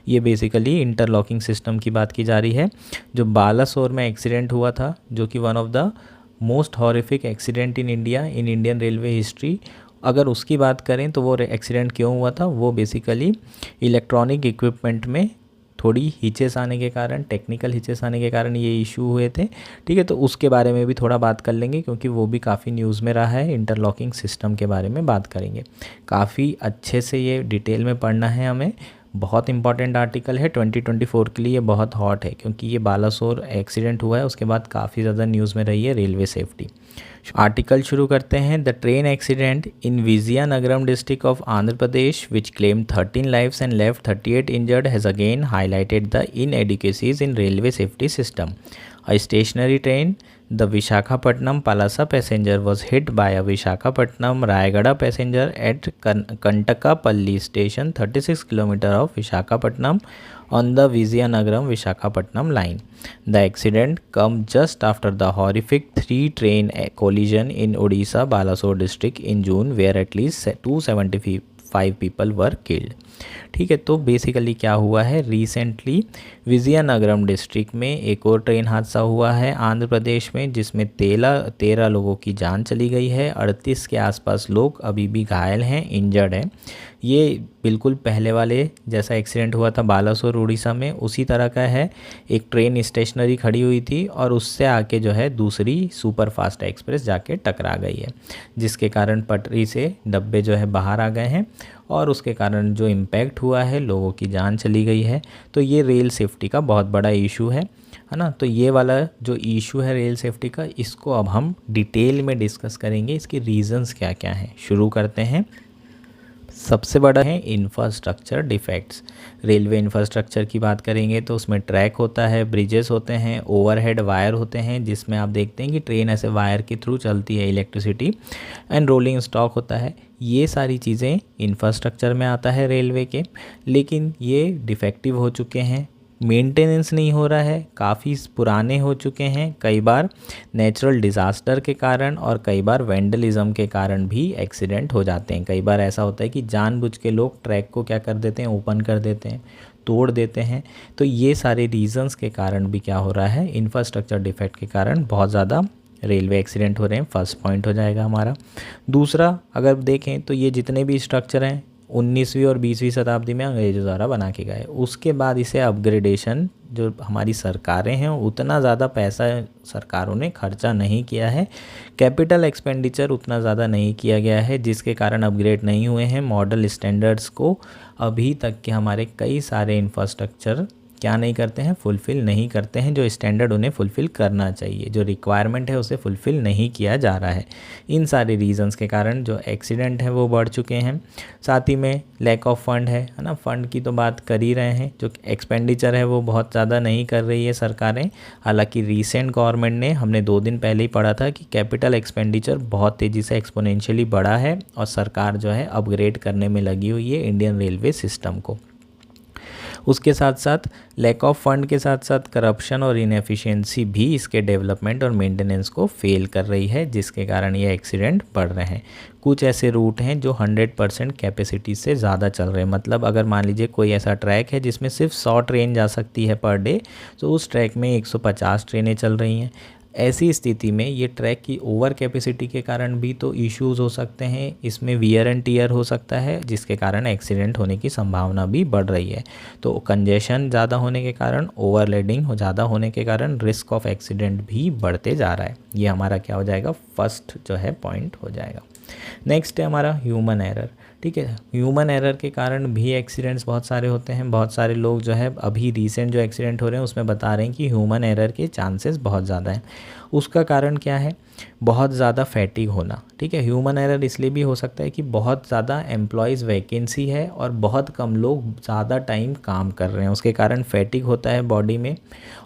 ये बेसिकली इंटरलॉकिंग सिस्टम की बात की जा रही है। जो बालासोर में एक्सीडेंट हुआ था, जो कि one of the most horrific accident in India, in Indian railway history, अगर उसकी बात करें तो वो एक्सीडेंट क्यों हुआ था, वो बेसिकली इलेक्ट्रॉनिक इक्विपमेंट में थोड़ी हिचेस आने के कारण, टेक्निकल हिचेस आने के कारण ये इशू हुए थे। ठीक है, तो उसके बारे में भी थोड़ा बात कर लेंगे क्योंकि वो भी काफ़ी न्यूज़ में रहा है। इंटरलॉकिंग सिस्टम के बारे में बात करेंगे। काफ़ी अच्छे से ये डिटेल में पढ़ना है हमें। बहुत इंपॉर्टेंट आर्टिकल है, 2024 के लिए बहुत हॉट है क्योंकि ये बालासोर एक्सीडेंट हुआ है, उसके बाद काफ़ी ज़्यादा न्यूज़ में रही है रेलवे सेफ्टी। आर्टिकल शुरू करते हैं। The train accident in Vizianagaram district of Andhra Pradesh which claim 13 lives and left 38 injured has again highlighted the inadequacies in railway safety system. A stationary train, the Visakhapatnam Palasa passenger was hit by a Visakhapatnam Rayagada passenger at Kantakapalli station, 36 km of Visakhapatnam on the Vizianagaram Visakhapatnam line. The accident comes just after the horrific 3-train collision in Odisha Balasore district in June, where at least 275 people were killed. ठीक है, तो basically क्या हुआ है, recently Vizianagaram district में एक और train हादसा हुआ है आंध्र प्रदेश में, जिसमें 13 लोगों की जान चली गई है। 38 के आसपास लोग अभी भी घायल हैं, इंजर्ड हैं। ये बिल्कुल पहले वाले जैसा एक्सीडेंट हुआ था बालासोर उड़ीसा में, उसी तरह का है। एक ट्रेन स्टेशनरी खड़ी हुई थी और उससे आके जो है दूसरी सुपर फास्ट एक्सप्रेस जाके टकरा गई है, जिसके कारण पटरी से डब्बे जो है बाहर आ गए हैं। और उसके कारण जो इम्पैक्ट हुआ है, लोगों की जान चली गई है। तो ये रेल सेफ्टी का बहुत बड़ा इशू है ना। तो ये वाला जो इशू है रेल सेफ्टी का, इसको अब हम डिटेल में डिस्कस करेंगे, इसके रीजंस क्या क्या हैं। शुरू करते हैं। सबसे बड़ा है इंफ्रास्ट्रक्चर डिफेक्ट्स। रेलवे इंफ्रास्ट्रक्चर की बात करेंगे तो उसमें ट्रैक होता है, ब्रिजेस होते हैं, ओवरहेड वायर होते हैं जिसमें आप देखते हैं कि ट्रेन ऐसे वायर के थ्रू चलती है, इलेक्ट्रिसिटी, एंड रोलिंग स्टॉक होता है। ये सारी चीज़ें इंफ्रास्ट्रक्चर में आता है रेलवे के, लेकिन ये डिफेक्टिव हो चुके हैं, मेंटेनेंस नहीं हो रहा है, काफ़ी पुराने हो चुके हैं, कई बार नेचुरल डिज़ास्टर के कारण और कई बार वेंडलिज्म के कारण भी एक्सीडेंट हो जाते हैं। कई बार ऐसा होता है कि जानबूझ के लोग ट्रैक को क्या कर देते हैं, ओपन कर देते हैं, तोड़ देते हैं। तो ये सारे रीजंस के कारण भी क्या हो रहा है, इंफ्रास्ट्रक्चर डिफेक्ट के कारण बहुत ज़्यादा रेलवे एक्सीडेंट हो रहे हैं। फर्स्ट पॉइंट हो जाएगा हमारा। दूसरा, अगर देखें तो ये जितने भी स्ट्रक्चर हैं 19वीं और 20वीं शताब्दी में अंग्रेज़ों द्वारा बना के गए। उसके बाद इसे अपग्रेडेशन जो हमारी सरकारें हैं, उतना ज़्यादा पैसा सरकारों ने खर्चा नहीं किया है, कैपिटल एक्सपेंडिचर उतना ज़्यादा नहीं किया गया है, जिसके कारण अपग्रेड नहीं हुए हैं। मॉडल स्टैंडर्ड्स को अभी तक के हमारे कई सारे इंफ्रास्ट्रक्चर क्या नहीं करते हैं, फुलफ़िल नहीं करते हैं। जो स्टैंडर्ड उन्हें फुलफ़िल करना चाहिए, जो रिक्वायरमेंट है उसे फुलफ़िल नहीं किया जा रहा है। इन सारे रीजंस के कारण जो एक्सीडेंट है वो बढ़ चुके हैं। साथ ही में लैक ऑफ फंड है ना। फंड की तो बात कर ही रहे हैं, जो एक्सपेंडिचर है वो बहुत ज़्यादा नहीं कर रही है सरकारें। हालांकि रीसेंट गवर्नमेंट ने, हमने 2 दिन पहले ही पढ़ा था कि कैपिटल एक्सपेंडिचर बहुत तेज़ी से एक्सपोनेंशियली बढ़ा है और सरकार जो है अपग्रेड करने में लगी हुई है इंडियन रेलवे सिस्टम को। उसके साथ साथ लैक ऑफ फंड के साथ साथ करप्शन और इनएफिशिएंसी भी इसके डेवलपमेंट और मेंटेनेंस को फेल कर रही है, जिसके कारण ये एक्सीडेंट बढ़ रहे हैं। कुछ ऐसे रूट हैं जो 100% कैपेसिटी से ज़्यादा चल रहे हैं। मतलब अगर मान लीजिए कोई ऐसा ट्रैक है जिसमें सिर्फ 100 ट्रेन जा सकती है पर डे, तो उस ट्रैक में 150 ट्रेनें चल रही हैं। ऐसी स्थिति में ये ट्रैक की ओवर कैपेसिटी के कारण भी तो इश्यूज़ हो सकते हैं, इसमें वियर एंड टीयर हो सकता है, जिसके कारण एक्सीडेंट होने की संभावना भी बढ़ रही है। तो कंजेशन ज़्यादा होने के कारण, ओवरलोडिंग ज़्यादा होने के कारण रिस्क ऑफ एक्सीडेंट भी बढ़ते जा रहा है। ये हमारा क्या हो जाएगा, फर्स्ट जो है पॉइंट हो जाएगा। नेक्स्ट है हमारा ह्यूमन एरर। ठीक है, ह्यूमन एरर के कारण भी एक्सीडेंट्स बहुत सारे होते हैं। बहुत सारे लोग जो है अभी रीसेंट जो एक्सीडेंट हो रहे हैं उसमें बता रहे हैं कि ह्यूमन एरर के चांसेस बहुत ज़्यादा हैं। उसका कारण क्या है, बहुत ज़्यादा फैटिग होना। ठीक है, ह्यूमन एरर इसलिए भी हो सकता है कि बहुत ज़्यादा एम्प्लॉयज़ वैकेंसी है और बहुत कम लोग ज़्यादा टाइम काम कर रहे हैं, उसके कारण फैटिग होता है बॉडी में,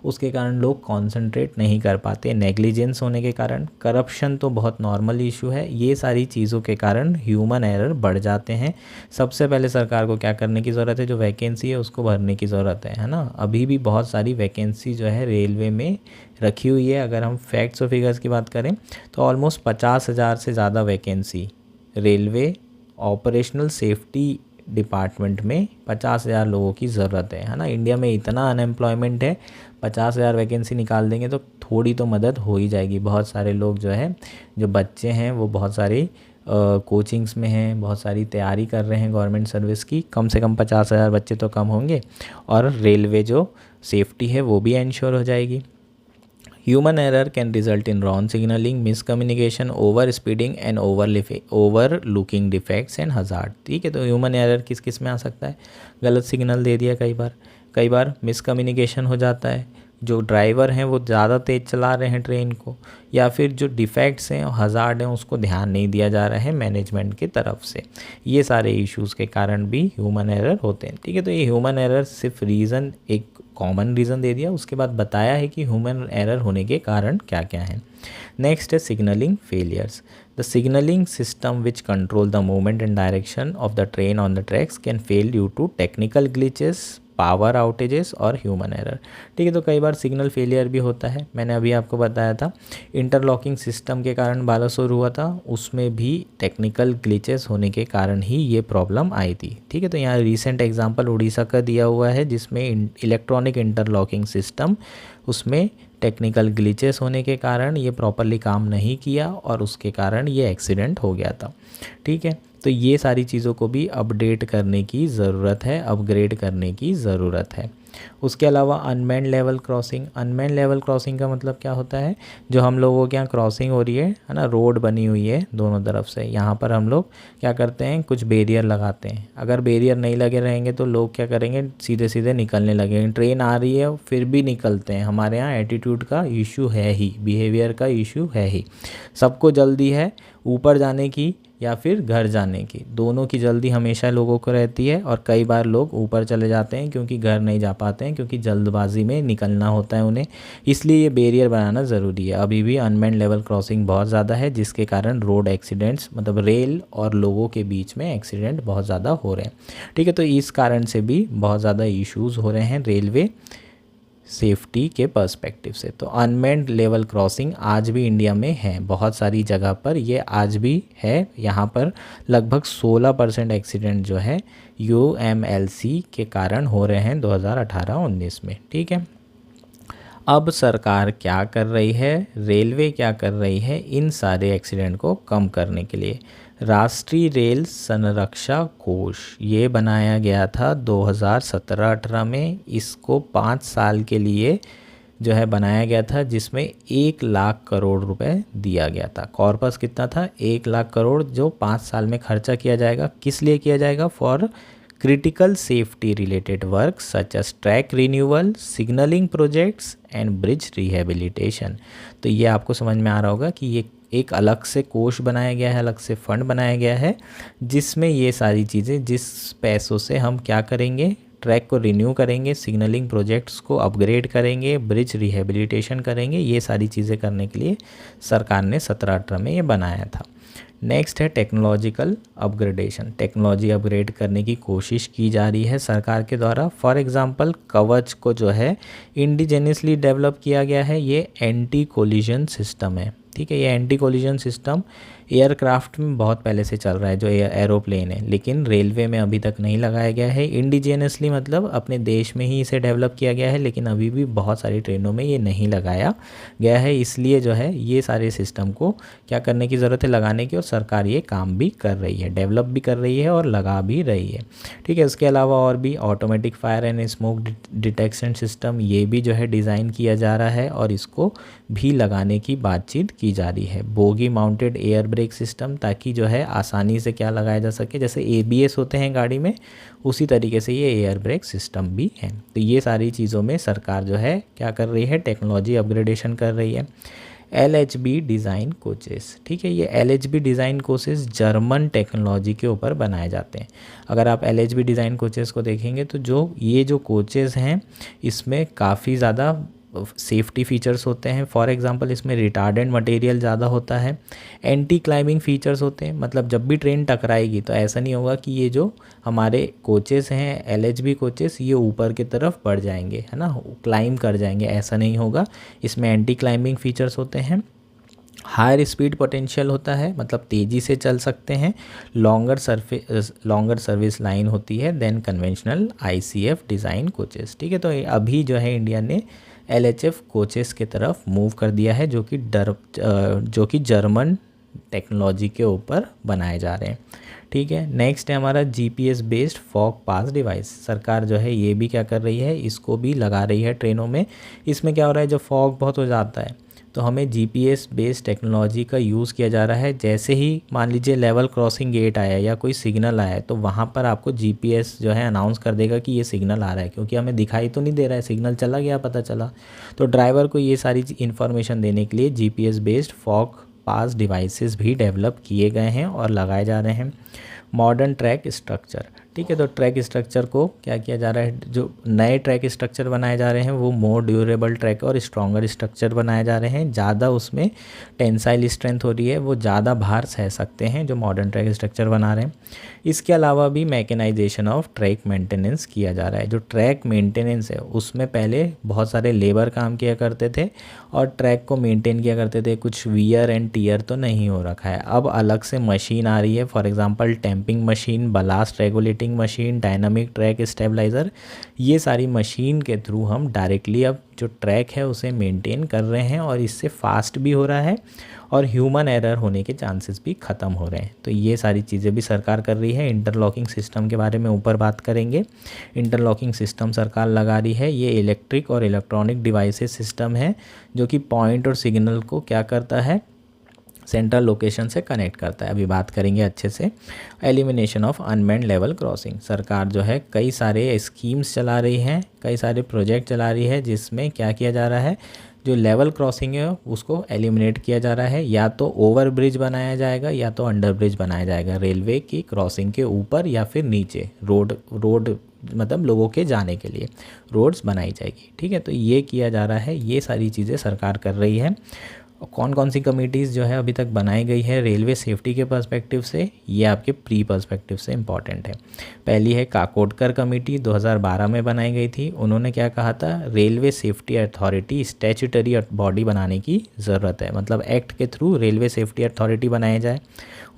उसके कारण लोग कॉन्सेंट्रेट नहीं कर पाते, नेग्लिजेंस होने के कारण, करप्शन तो बहुत नॉर्मल इशू है। ये सारी चीज़ों के कारण ह्यूमन एरर बढ़ जाते हैं। सबसे पहले सरकार को क्या करने की ज़रूरत है, जो वैकेंसी है उसको भरने की ज़रूरत है ना। अभी भी बहुत सारी वैकेंसी जो है रेलवे में रखी हुई है। अगर हम फैक्ट्स और फिगर्स की बात करें तो ऑलमोस्ट 50,000 से ज़्यादा vacancy railway operational safety department में 50,000 लोगों की ज़रूरत है ना। इंडिया में इतना अनएम्प्लॉयमेंट है, 50,000 वैकेंसी निकाल देंगे तो थोड़ी तो मदद हो ही जाएगी। बहुत सारे लोग जो है, जो बच्चे हैं वो बहुत सारी कोचिंग्स में हैं, बहुत सारी तैयारी कर रहे हैं गवर्नमेंट सर्विस की। कम से कम 50,000 बच्चे तो कम होंगे और रेलवे जो सेफ्टी है वो भी इंश्योर हो जाएगी। Human error can result in wrong signaling, miscommunication, over speeding and overlooking defects and hazard। ठीक है, तो ह्यूमन एरर किस किस में आ सकता है, गलत सिग्नल दे दिया कई बार मिसकम्युनिकेशन हो जाता है, जो ड्राइवर हैं वो ज़्यादा तेज़ चला रहे हैं ट्रेन को, या फिर जो डिफेक्ट्स हैं और हज़ार्ड हैं उसको ध्यान नहीं दिया जा रहा है मैनेजमेंट की तरफ से। ये सारे इश्यूज़ के कारण भी ह्यूमन एरर होते हैं। ठीक है, तो ये ह्यूमन एरर सिर्फ रीज़न, एक कॉमन रीज़न दे दिया, उसके बाद बताया है कि ह्यूमन एरर होने के कारण क्या क्या हैं। नेक्स्ट है signalling failures. The signalling system which control the movement and direction of the train on the tracks can fail due to technical glitches, power outages और ह्यूमन एरर। ठीक है, तो कई बार सिग्नल फेलियर भी होता है। मैंने अभी आपको बताया था इंटरलॉकिंग सिस्टम के कारण बालासोर हुआ था, उसमें भी टेक्निकल ग्लिचेस होने के कारण ही ये प्रॉब्लम आई थी। ठीक है, तो यहाँ रिसेंट एग्जांपल उड़ीसा का दिया हुआ है जिसमें इलेक्ट्रॉनिक इंटरलॉकिंग सिस्टम, उसमें टेक्निकल ग्लिचेस होने के कारण ये प्रॉपरली काम नहीं किया और उसके कारण ये एक्सीडेंट हो गया था। ठीक है, तो ये सारी चीज़ों को भी अपडेट करने की ज़रूरत है, अपग्रेड करने की ज़रूरत है। उसके अलावा unmanned level crossing, unmanned level crossing का मतलब क्या होता है, जो हम लोगों के यहाँ क्रॉसिंग हो रही है ना, रोड बनी हुई है दोनों तरफ से, यहाँ पर हम लोग क्या करते हैं, कुछ बैरियर लगाते हैं। अगर बैरियर नहीं लगे रहेंगे तो लोग क्या करेंगे, सीधे सीधे निकलने लगेंगे। ट्रेन आ रही है फिर भी निकलते हैं। हमारे यहाँ एटीट्यूड का इशू है ही, बिहेवियर का इशू है ही। सबको जल्दी है ऊपर जाने की या फिर घर जाने की, दोनों की जल्दी हमेशा लोगों को रहती है। और कई बार लोग ऊपर चले जाते हैं क्योंकि घर नहीं जा पाते हैं, क्योंकि जल्दबाजी में निकलना होता है उन्हें। इसलिए ये बैरियर बनाना ज़रूरी है। अभी भी अनमेन्ड लेवल क्रॉसिंग बहुत ज़्यादा है, जिसके कारण रोड एक्सीडेंट्स, मतलब रेल और लोगों के बीच में एक्सीडेंट बहुत ज़्यादा हो रहे हैं। ठीक है, तो इस कारण से भी बहुत ज़्यादा इश्यूज़ हो रहे हैं रेलवे सेफ्टी के पर्सपेक्टिव से। तो अनमेन्ड लेवल क्रॉसिंग आज भी इंडिया में है, बहुत सारी जगह पर ये आज भी है। यहाँ पर लगभग 16% एक्सीडेंट जो है UMLC के कारण हो रहे हैं 2018-19 में। ठीक है, अब सरकार क्या कर रही है, रेलवे क्या कर रही है इन सारे एक्सीडेंट को कम करने के लिए। राष्ट्रीय रेल संरक्षा कोष ये बनाया गया था 2017-18 में। इसको 5 साल के लिए जो है बनाया गया था, जिसमें 1 लाख करोड़ रुपए दिया गया था। कॉर्पस कितना था, 1 लाख करोड़, जो 5 साल में खर्चा किया जाएगा। किस लिए किया जाएगा, for critical safety related work such as track renewal, signalling projects and bridge rehabilitation. तो ये आपको समझ में आ रहा होगा कि ये एक अलग से कोष बनाया गया है, अलग से फंड बनाया गया है, जिसमें ये सारी चीज़ें, जिस पैसों से हम क्या करेंगे, ट्रैक को रिन्यू करेंगे, सिग्नलिंग प्रोजेक्ट्स को अपग्रेड करेंगे, ब्रिज रिहेबिलिटेशन करेंगे। ये सारी चीज़ें करने के लिए सरकार ने 17-18 में ये बनाया था। नेक्स्ट है टेक्नोलॉजिकल अपग्रेडेशन। टेक्नोलॉजी अपग्रेड करने की कोशिश की जा रही है सरकार के द्वारा। फॉर एग्जांपल कवच को जो है इंडिजेनियसली डेवलप किया गया है। ये एंटी कोलिजन सिस्टम है। ठीक है, ये एंटी कोलिजन सिस्टम एयरक्राफ्ट में बहुत पहले से चल रहा है, जो एरोप्लेन है, लेकिन रेलवे में अभी तक नहीं लगाया गया है। इंडिजिनियसली मतलब अपने देश में ही इसे डेवलप किया गया है, लेकिन अभी भी बहुत सारी ट्रेनों में ये नहीं लगाया गया है। इसलिए जो है ये सारे सिस्टम को क्या करने की ज़रूरत है, लगाने की, और सरकार ये काम भी कर रही है, डेवलप भी कर रही है और लगा भी रही है। ठीक है, उसके अलावा और भी automatic fire and smoke detection system, ये भी जो है डिज़ाइन किया जा रहा है और इसको भी लगाने की बातचीत की जा रही है। Bogie mounted air brake system, ताकि जो है आसानी से क्या लगाया जा सके, जैसे ABS होते हैं गाड़ी में, उसी तरीके से ये एयर ब्रेक सिस्टम भी है। तो ये सारी चीज़ों में सरकार जो है क्या कर रही है, टेक्नोलॉजी अपग्रेडेशन कर रही है। LHB डिज़ाइन कोचेस, ठीक है, ये LHB design coaches German technology के ऊपर बनाए जाते हैं। अगर आप LHB डिज़ाइन कोचेस को देखेंगे तो जो कोचेस हैं इसमें काफ़ी ज़्यादा सेफ्टी फीचर्स होते हैं। फॉर एग्जांपल इसमें रिटार्डेंट मटेरियल ज़्यादा होता है, एंटी क्लाइंबिंग फीचर्स होते हैं, मतलब जब भी ट्रेन टकराएगी तो ऐसा नहीं होगा कि ये जो हमारे कोचेस हैं LHB कोचेस ये ऊपर की तरफ बढ़ जाएंगे, है ना, क्लाइंब कर जाएंगे, ऐसा नहीं होगा। इसमें एंटी क्लाइंबिंग फीचर्स होते हैं। हायर स्पीड पोटेंशियल होता है, मतलब तेज़ी से चल सकते हैं। लॉन्गर सर्विस लाइन होती है then conventional ICF design coaches. ठीक है, तो अभी जो है इंडिया ने LHF कोचेस की तरफ मूव कर दिया है, जो कि जर्मन टेक्नोलॉजी के ऊपर बनाए जा रहे हैं। ठीक है, नेक्स्ट है हमारा GPS बेस्ड फॉग पास डिवाइस। सरकार जो है ये भी क्या कर रही है, इसको भी लगा रही है ट्रेनों में। इसमें क्या हो रहा है, जब फॉग बहुत हो जाता है तो हमें GPS बेस्ड टेक्नोलॉजी का यूज़ किया जा रहा है। जैसे ही मान लीजिए लेवल क्रॉसिंग गेट आया या कोई सिग्नल आया, तो वहाँ पर आपको GPS जो है अनाउंस कर देगा कि ये सिग्नल आ रहा है, क्योंकि हमें दिखाई तो नहीं दे रहा है, सिग्नल चला गया, पता चला। तो ड्राइवर को ये सारी इन्फॉर्मेशन देने के लिए GPS बेस्ड फॉग पास डिवाइसेस भी डेवलप किए गए हैं और लगाए जा रहे हैं। मॉडर्न ट्रैक स्ट्रक्चर, ठीक है, तो ट्रैक स्ट्रक्चर को क्या किया जा रहा है, जो नए ट्रैक स्ट्रक्चर बनाए जा रहे हैं वो मोर ड्यूरेबल ट्रैक और स्ट्रॉन्गर स्ट्रक्चर बनाए जा रहे हैं। ज़्यादा उसमें टेंसाइल स्ट्रेंथ हो रही है, वो ज़्यादा भार सह सकते हैं जो मॉडर्न ट्रैक स्ट्रक्चर बना रहे हैं। इसके अलावा भी मैकेनाइजेशन ऑफ ट्रैक मेंटेनेंस किया जा रहा है। जो ट्रैक मेंटेनेंस है उसमें पहले बहुत सारे लेबर काम किया करते थे और ट्रैक को मेंटेन किया करते थे, कुछ वियर एंड टीयर तो नहीं हो रखा है। अब अलग से मशीन आ रही है, for example tamping machine, ballast regulating machine, dynamic track stabiliser. ये सारी मशीन के थ्रू हम डायरेक्टली अब जो ट्रैक है उसे मेंटेन कर रहे हैं और इससे फास्ट भी हो रहा है और ह्यूमन एरर होने के चांसेस भी ख़त्म हो रहे हैं। तो ये सारी चीज़ें भी सरकार कर रही है। इंटरलॉकिंग सिस्टम के बारे में ऊपर बात करेंगे। इंटरलॉकिंग सिस्टम सरकार लगा रही है। ये इलेक्ट्रिक और इलेक्ट्रॉनिक डिवाइसेस सिस्टम है जो कि पॉइंट और सिग्नल को क्या करता है, सेंट्रल लोकेशन से कनेक्ट करता है। अभी बात करेंगे अच्छे से। Elimination of unmanned level crossing, सरकार जो है कई सारे स्कीम्स चला रही है, कई सारे प्रोजेक्ट चला रही है जिसमें क्या किया जा रहा है, जो लेवल क्रॉसिंग है उसको एलिमिनेट किया जा रहा है। या तो ओवर ब्रिज बनाया जाएगा या तो अंडर ब्रिज बनाया जाएगा, रेलवे की क्रॉसिंग के ऊपर या फिर नीचे रोड मतलब लोगों के जाने के लिए रोड्स बनाई जाएगी। ठीक है, तो ये किया जा रहा है। ये सारी चीज़ें सरकार कर रही है। कौन कौन सी कमिटीज़ जो है अभी तक बनाई गई है रेलवे सेफ्टी के पर्सपेक्टिव से, ये आपके प्री पर्सपेक्टिव से इम्पॉर्टेंट है। पहली है काकोडकर कमेटी, 2012 में बनाई गई थी। उन्होंने क्या कहा था, railway safety authority statutory body बनाने की ज़रूरत है, मतलब एक्ट के थ्रू रेलवे सेफ्टी अथॉरिटी बनाया जाए।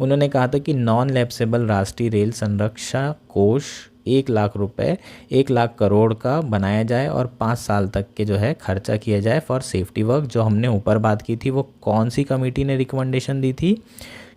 उन्होंने कहा था कि नॉन लैप्सेबल राष्ट्रीय रेल संरक्षा कोष 1 लाख करोड़ का बनाया जाए और 5 साल तक के जो है खर्चा किया जाए फॉर सेफ्टी वर्क। जो हमने ऊपर बात की थी वो कौन सी कमेटी ने रिकमेंडेशन दी थी,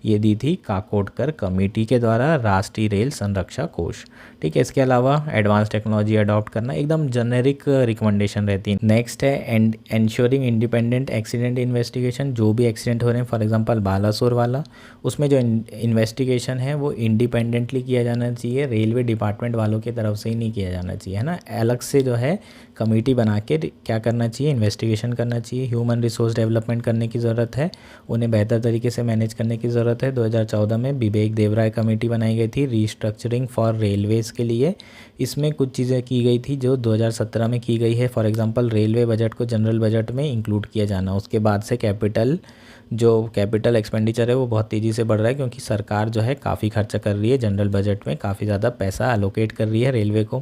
ये दी थी काकोडकर कमेटी के द्वारा, राष्ट्रीय रेल संरक्षा कोष। ठीक है, इसके अलावा एडवांस टेक्नोलॉजी अडॉप्ट करना एकदम जेनेरिक रिकमेंडेशन रहती है। नेक्स्ट है एंश्योरिंग इंडिपेंडेंट एक्सीडेंट इन्वेस्टिगेशन, जो भी एक्सीडेंट हो रहे हैं फॉर एग्जांपल बालासोर वाला, उसमें जो इन्वेस्टिगेशन है वो इंडिपेंडेंटली किया जाना चाहिए, रेलवे डिपार्टमेंट वालों की तरफ से ही नहीं किया जाना चाहिए, है ना। अलग से जो है कमेटी बना के क्या करना चाहिए, इन्वेस्टिगेशन करना चाहिए। ह्यूमन रिसोर्स डेवलपमेंट करने की ज़रूरत है, उन्हें बेहतर तरीके से मैनेज करने की ज़रूरत है। 2014 में विवेक देवराय कमेटी बनाई गई थी रीस्ट्रक्चरिंग फॉर रेलवेज़ के लिए। इसमें कुछ चीज़ें की गई थी जो 2017 में की गई है। फॉर एग्जांपल रेलवे बजट को जनरल बजट में इंक्लूड किया जाना। उसके बाद से कैपिटल एक्सपेंडिचर है वो बहुत तेज़ी से बढ़ रहा है, क्योंकि सरकार जो है काफ़ी खर्चा कर रही है, जनरल बजट में काफ़ी ज़्यादा पैसा एलोकेट कर रही है रेलवे को।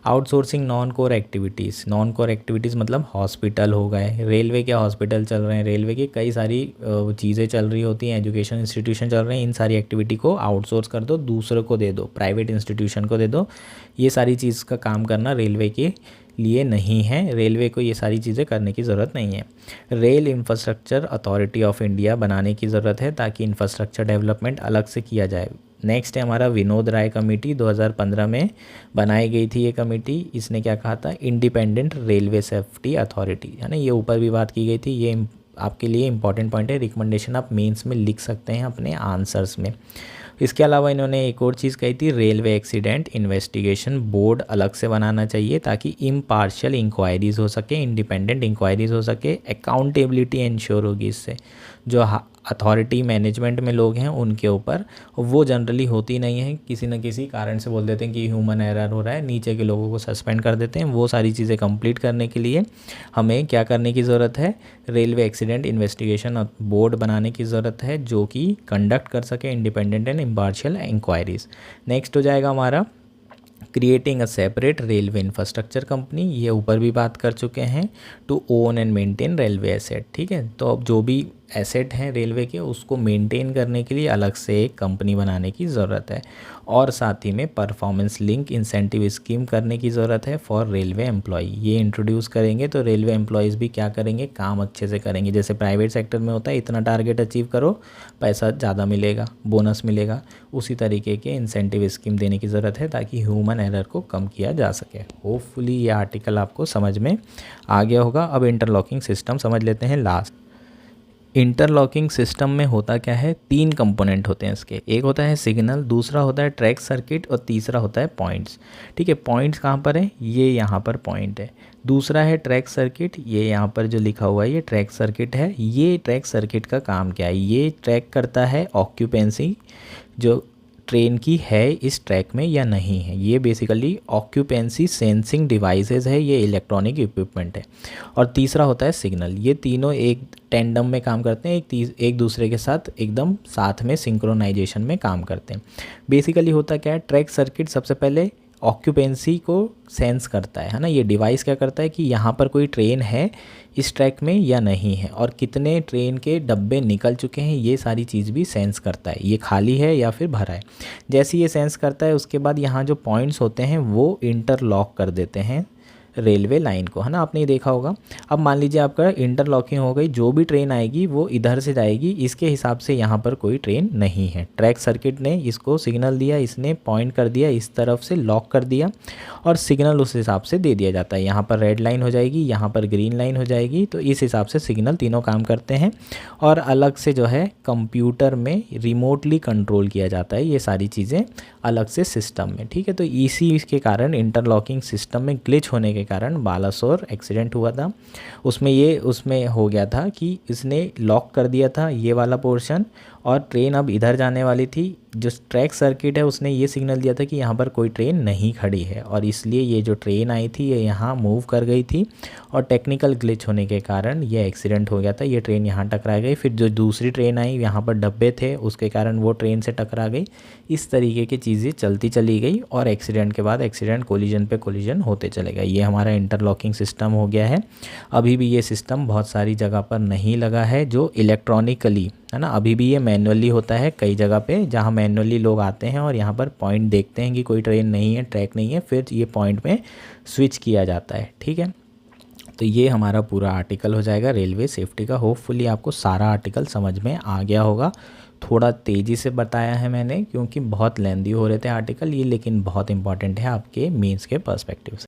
आउटसोर्सिंग नॉन कोर एक्टिविटीज़ मतलब हॉस्पिटल हो गए, रेलवे के हॉस्पिटल चल रहे हैं, रेलवे की कई सारी चीज़ें चल रही होती हैं, एजुकेशन इंस्टीट्यूशन चल रहे हैं, इन सारी एक्टिविटी को आउटसोर्स कर दो, दूसरों को दे दो, प्राइवेट इंस्टीट्यूशन को दे दो। ये सारी चीज़ का काम करना रेलवे के लिए नहीं है, रेलवे को ये सारी चीज़ें करने की ज़रूरत नहीं है। Rail infrastructure authority of India बनाने की ज़रूरत है ताकि इंफ्रास्ट्रक्चर डेवलपमेंट अलग से किया जाए। नेक्स्ट है हमारा विनोद राय कमेटी, 2015 में बनाई गई थी ये कमेटी। इसने क्या कहा था, इंडिपेंडेंट रेलवे सेफ्टी अथॉरिटी, है ना, ये ऊपर भी बात की गई थी। ये आपके लिए इंपॉर्टेंट पॉइंट है, रिकमेंडेशन आप मेंस में लिख सकते हैं अपने आंसर्स में। इसके अलावा इन्होंने एक और चीज़ कही थी, रेलवे एक्सीडेंट इन्वेस्टिगेशन बोर्ड अलग से बनाना चाहिए ताकि इम्पार्शियल इंक्वायरीज़ हो सके, इंडिपेंडेंट इंक्वायरीज़ हो सके, अकाउंटेबिलिटी इंश्योर होगी इससे। जो अथॉरिटी मैनेजमेंट में लोग हैं उनके ऊपर, वो जनरली होती नहीं है, किसी न किसी कारण से बोल देते हैं कि ह्यूमन एरर हो रहा है, नीचे के लोगों को सस्पेंड कर देते हैं। वो सारी चीज़ें कंप्लीट करने के लिए हमें क्या करने की ज़रूरत है, रेलवे एक्सीडेंट इन्वेस्टिगेशन बोर्ड बनाने की ज़रूरत है जो कि कंडक्ट कर सके independent and impartial inquiries. Next हो जाएगा हमारा creating a separate railway infrastructure company, ये ऊपर भी बात कर चुके हैं, to own and maintain railway asset. ठीक है, तो अब जो भी एसेट हैं रेलवे के उसको मेंटेन करने के लिए अलग से एक कंपनी बनाने की ज़रूरत है, और साथ ही में परफॉर्मेंस लिंक इंसेंटिव स्कीम करने की ज़रूरत है फॉर रेलवे एम्प्लॉय। ये इंट्रोड्यूस करेंगे तो रेलवे एम्प्लॉयज़ भी क्या करेंगे, काम अच्छे से करेंगे। जैसे प्राइवेट सेक्टर में होता है इतना टारगेट अचीव करो, पैसा ज़्यादा मिलेगा, बोनस मिलेगा, उसी तरीके के इंसेंटिव स्कीम देने की ज़रूरत है ताकि ह्यूमन एरर को कम किया जा सके। होपफुली ये आर्टिकल आपको समझ में आ गया होगा। अब इंटरलॉकिंग सिस्टम समझ लेते हैं लास्ट। इंटरलॉकिंग सिस्टम में होता क्या है, 3 कंपोनेंट होते हैं इसके। एक होता है सिग्नल, दूसरा होता है ट्रैक सर्किट और तीसरा होता है पॉइंट्स। ठीक है, पॉइंट्स कहाँ पर है, ये यहाँ पर पॉइंट है। दूसरा है ट्रैक सर्किट, ये यहाँ पर जो लिखा हुआ है ये ट्रैक सर्किट है। ये ट्रैक सर्किट का काम क्या है, ये ट्रैक करता है ऑक्यूपेंसी जो ट्रेन की है इस ट्रैक में या नहीं है। ये बेसिकली ऑक्यूपेंसी सेंसिंग डिवाइसेस है, ये इलेक्ट्रॉनिक इक्विपमेंट है। और तीसरा होता है सिग्नल। ये तीनों एक टेंडम में काम करते हैं, एक दूसरे के साथ एकदम साथ में सिंक्रोनाइजेशन में काम करते हैं। बेसिकली होता क्या है, ट्रैक सर्किट सबसे पहले ऑक्यूपेंसी को सेंस करता है ना। ये डिवाइस क्या करता है कि यहाँ पर कोई ट्रेन है इस ट्रैक में या नहीं है, और कितने ट्रेन के डब्बे निकल चुके हैं, ये सारी चीज़ भी सेंस करता है, ये खाली है या फिर भरा है। जैसे ये सेंस करता है उसके बाद यहाँ जो पॉइंट्स होते हैं वो इंटरलॉक कर देते हैं रेलवे लाइन को, है ना, आपने ये देखा होगा। अब मान लीजिए आपका इंटरलॉकिंग हो गई, जो भी ट्रेन आएगी वो इधर से जाएगी, इसके हिसाब से यहाँ पर कोई ट्रेन नहीं है। ट्रैक सर्किट ने इसको सिग्नल दिया, इसने पॉइंट कर दिया, इस तरफ से लॉक कर दिया और सिग्नल उस हिसाब से दे दिया जाता है। यहाँ पर रेड लाइन हो जाएगी, यहाँ पर ग्रीन लाइन हो जाएगी, तो इस हिसाब से सिग्नल तीनों काम करते हैं। और अलग से जो है कंप्यूटर में रिमोटली कंट्रोल किया जाता है ये सारी चीज़ें अलग से सिस्टम में, ठीक है। तो इसी के कारण इंटरलॉकिंग सिस्टम में ग्लिच होने के कारण बालासोर एक्सीडेंट हुआ था। उसमें हो गया था कि इसने लॉक कर दिया था ये वाला पोर्शन और ट्रेन अब इधर जाने वाली थी। जो ट्रैक सर्किट है उसने ये सिग्नल दिया था कि यहाँ पर कोई ट्रेन नहीं खड़ी है और इसलिए ये जो ट्रेन आई थी ये यहाँ मूव कर गई थी और टेक्निकल ग्लिच होने के कारण ये एक्सीडेंट हो गया था। ये ट्रेन यहाँ टकरा गई, फिर जो दूसरी ट्रेन आई यहाँ पर डब्बे थे उसके कारण वो ट्रेन से टकरा गई। इस तरीके की चीज़ें चलती चली गई और एक्सीडेंट के बाद एक्सीडेंट कोलिजन पे कोलिजन होते चले गए। ये हमारा इंटरलॉकिंग सिस्टम हो गया है। अभी भी ये सिस्टम बहुत सारी जगह पर नहीं लगा है जो इलेक्ट्रॉनिकली, है ना। अभी भी ये मैनुअली होता है कई जगह पे, जहाँ मैनुअली लोग आते हैं और यहाँ पर पॉइंट देखते हैं कि कोई ट्रेन नहीं है, ट्रैक नहीं है, फिर ये पॉइंट में स्विच किया जाता है, ठीक है। तो ये हमारा पूरा आर्टिकल हो जाएगा रेलवे सेफ्टी का। होपफुली आपको सारा आर्टिकल समझ में आ गया होगा। थोड़ा तेज़ी से बताया है मैंने क्योंकि बहुत लेंदी हो रहे थे आर्टिकल ये, लेकिन बहुत इंपॉर्टेंट है आपके मेंस के पर्सपेक्टिव से।